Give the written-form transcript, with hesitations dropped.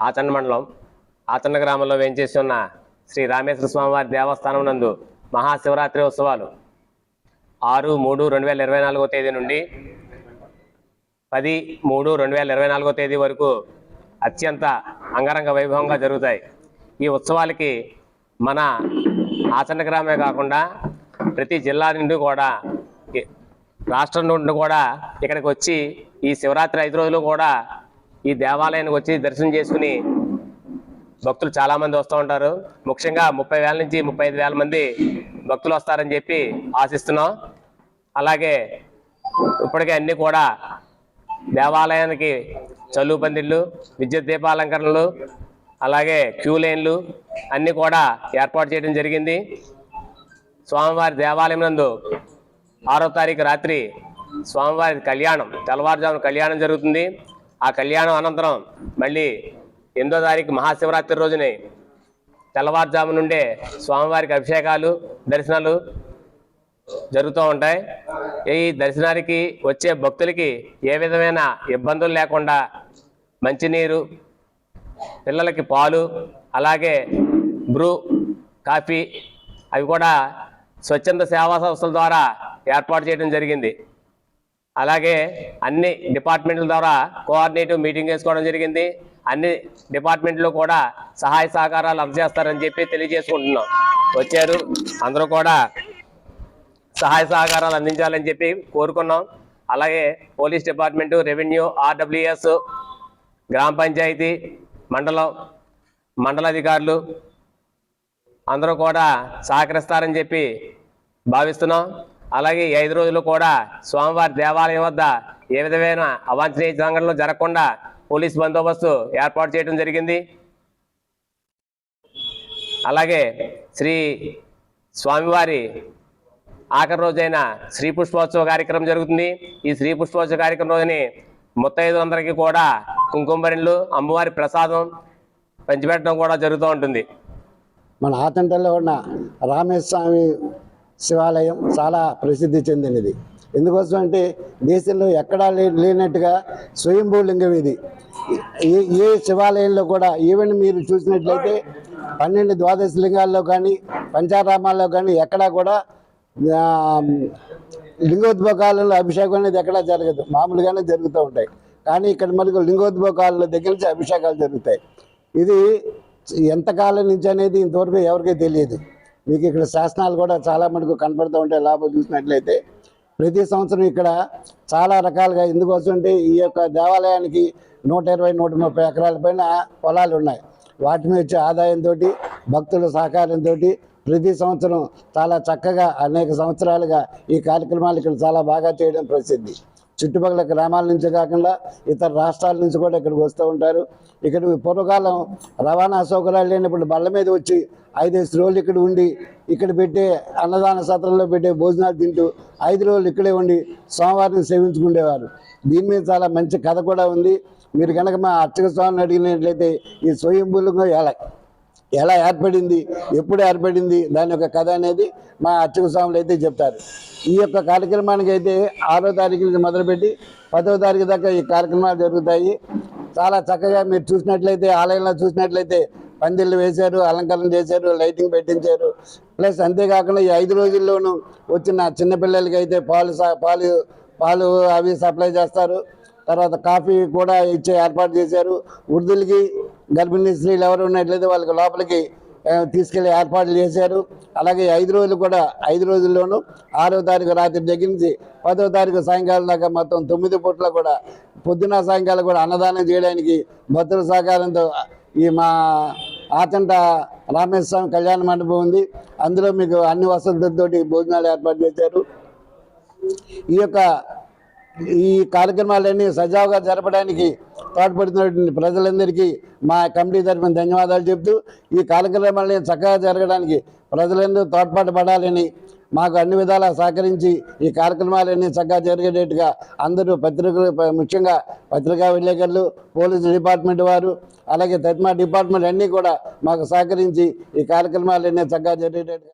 ఆచండ మండలం ఆచండ గ్రామంలో వేంచేసి ఉన్న శ్రీ రామేశ్వర స్వామివారి దేవస్థానం నందు మహాశివరాత్రి ఉత్సవాలు 6/3/2024 తేదీ నుండి 10/3/2024 తేదీ వరకు అత్యంత అంగరంగ వైభవంగా జరుగుతాయి. ఈ ఉత్సవాలకి మన ఆచండ గ్రామే కాకుండా ప్రతి జిల్లా నుండి కూడా, రాష్ట్రం నుండి కూడా ఇక్కడికి వచ్చి ఈ శివరాత్రి 5 రోజులు కూడా ఈ దేవాలయానికి వచ్చి దర్శనం చేసుకుని భక్తులు చాలామంది వస్తూ ఉంటారు. ముఖ్యంగా 30,000 నుంచి 35,000 మంది భక్తులు వస్తారని చెప్పి ఆశిస్తున్నాం. అలాగే ఇప్పటికే అన్నీ కూడా దేవాలయానికి చలువు పందిళ్ళు, విద్యుత్ దీపాలంకరణలు, అలాగే క్యూ లైన్లు అన్నీ కూడా ఏర్పాటు చేయడం జరిగింది. స్వామివారి దేవాలయం నందు 6వ తారీఖు రాత్రి స్వామివారి కళ్యాణం, తెల్లవారుజామున కళ్యాణం జరుగుతుంది. ఆ కళ్యాణం అనంతరం మళ్ళీ 8వ తారీఖు మహాశివరాత్రి రోజునే తెల్లవారుజాము నుండే స్వామివారికి అభిషేకాలు, దర్శనాలు జరుగుతూ ఉంటాయి. ఈ దర్శనానికి వచ్చే భక్తులకి ఏ విధమైన ఇబ్బందులు లేకుండా మంచినీరు, పిల్లలకి పాలు, అలాగే బ్రూ, కాఫీ అవి కూడా స్వచ్ఛంద సేవా సంస్థల ద్వారా ఏర్పాటు చేయడం జరిగింది. అలాగే అన్ని డిపార్ట్మెంట్ల ద్వారా కోఆర్డినేటివ్ మీటింగ్ వేసుకోవడం జరిగింది. అన్ని డిపార్ట్మెంట్లు కూడా సహాయ సహకారాలు అందజేస్తారని చెప్పి తెలియజేసుకుంటున్నాం. వచ్చారు, అందరూ కూడా సహాయ సహకారాలు అందించాలని చెప్పి కోరుకున్నాం. అలాగే పోలీస్ డిపార్ట్మెంటు, రెవెన్యూ, RWS, గ్రామ పంచాయతీ, మండల అధికారులు అందరూ కూడా సహకరిస్తారని చెప్పి భావిస్తున్నాం. అలాగే ఈ 5 రోజులు కూడా స్వామివారి దేవాలయం వద్ద ఏ విధమైన అవాంఛనీయ సంఘటనలు జరగకుండా పోలీస్ బందోబస్తు ఏర్పాటు చేయడం జరిగింది. అలాగే శ్రీ స్వామివారి ఆఖరి రోజైన శ్రీ పుష్పోత్సవ కార్యక్రమం జరుగుతుంది. ఈ శ్రీ పుష్పోత్సవ కార్యక్రమం రోజుని ముత్తైదులందరికీ కూడా కుంకుమరిళ్ళు, అమ్మవారి ప్రసాదం పంచిపెట్టడం కూడా జరుగుతూ ఉంటుంది. మన ఆచంటలో ఉన్న రామేశ్వర స్వామి శివాలయం చాలా ప్రసిద్ధి చెందినది. ఎందుకోసం అంటే దేశంలో ఎక్కడా లేనట్టుగా స్వయంభూలింగం ఇది. ఏ శివాలయంలో కూడా ఈవెన్ మీరు చూసినట్లయితే 12 ద్వాదశ లింగాల్లో కానీ, పంచారామాల్లో కానీ ఎక్కడా కూడా లింగోద్భోగాలలో అభిషేకం అనేది ఎక్కడా జరగదు, మామూలుగానే జరుగుతూ ఉంటాయి. కానీ ఇక్కడ మనకు లింగోద్భోగాల దగ్గర నుంచి అభిషేకాలు జరుగుతాయి. ఇది ఎంతకాలం నుంచి అనేది ఇంతవరకు ఎవరికీ తెలియదు. మీకు ఇక్కడ శాసనాలు కూడా చాలా మటుకు కనపడుతూ ఉంటాయి. లాభం చూసినట్లయితే ప్రతి సంవత్సరం ఇక్కడ చాలా రకాలుగా, ఎందుకోసం అంటే ఈ యొక్క దేవాలయానికి 120-130 ఎకరాల పైన పొలాలు ఉన్నాయి. వాటి మీద వచ్చే ఆదాయంతో, భక్తుల సహకారంతో ప్రతి సంవత్సరం చాలా చక్కగా అనేక సంవత్సరాలుగా ఈ కార్యక్రమాలు ఇక్కడ చాలా బాగా చేయడం ప్రసిద్ధి. చుట్టుపక్కల గ్రామాల నుంచి కాకుండా ఇతర రాష్ట్రాల నుంచి కూడా ఇక్కడికి వస్తూ ఉంటారు. ఇక్కడ పూర్వకాలం రవాణా సౌకర్యాలు లేనప్పుడు బళ్ళ మీద వచ్చి 5 రోజులు ఇక్కడ ఉండి, ఇక్కడ పెట్టే అన్నదాన సత్రంలో పెట్టే భోజనాలు తింటూ 5 రోజులు ఇక్కడే ఉండి స్వామివారిని సేవించుకునేవారు. దీని మీద చాలా మంచి కథ కూడా ఉంది. మీరు కనుక మా అర్చక స్వామిని అడిగినట్లయితే ఈ స్వయంభూలింగం ఎలా ఏర్పడింది, ఎప్పుడు ఏర్పడింది, దాని యొక్క కథ అనేది మా అర్చక స్వాములు అయితే చెప్తారు. ఈ యొక్క కార్యక్రమానికి అయితే 6వ తారీఖు నుంచి మొదలుపెట్టి 10వ తారీఖు దాకా ఈ కార్యక్రమాలు జరుగుతాయి. చాలా చక్కగా మీరు చూసినట్లయితే, ఆలయంలో చూసినట్లయితే పందిళ్ళు వేశారు, అలంకరణ చేశారు, లైటింగ్ పెట్టించారు. ప్లస్ అంతేకాకుండా ఈ 5 రోజుల్లోనూ వచ్చిన చిన్నపిల్లలకి అయితే పాలు అవి సప్లై చేస్తారు. తర్వాత కాఫీ కూడా ఇచ్చే ఏర్పాటు చేశారు. వృద్ధులకి, గర్భిణీ స్త్రీలు ఎవరు ఉన్నట్లయితే వాళ్ళకి లోపలికి తీసుకెళ్లి ఏర్పాట్లు చేశారు. అలాగే 5 రోజులు కూడా 5 రోజుల్లోనూ 6వ తారీఖు రాత్రి దగ్గర నుంచి 10వ తారీఖు సాయంకాలం దాకా మొత్తం 9 పూట్ల కూడా పొద్దున సాయంకాలం కూడా అన్నదానం చేయడానికి భక్తుల సహకారంతో ఈ మా ఆచంట రామేశ్వర స్వామి కళ్యాణ మండపం ఉంది. అందులో మీకు అన్ని వసతులతోటి భోజనాలు ఏర్పాటు చేశారు. ఈ కార్యక్రమాలన్నీ సజావుగా జరపడానికి తోడ్పడుతున్నటువంటి ప్రజలందరికీ మా కమిటీ తరఫున ధన్యవాదాలు చెప్తూ, ఈ కార్యక్రమాలని చక్కగా జరగడానికి ప్రజలందరూ తోడ్పాటు పడాలని, మాకు అన్ని విధాలా సహకరించి ఈ కార్యక్రమాలన్నీ చక్కగా జరిగేటట్టుగా అందరూ పత్రికలు, ముఖ్యంగా పత్రికా విలేకరులు, పోలీసు డిపార్ట్మెంట్ వారు, అలాగే తత్మా డిపార్ట్మెంట్ అన్నీ కూడా మాకు సహకరించి ఈ కార్యక్రమాలన్నీ చక్కగా జరిగేటట్టుగా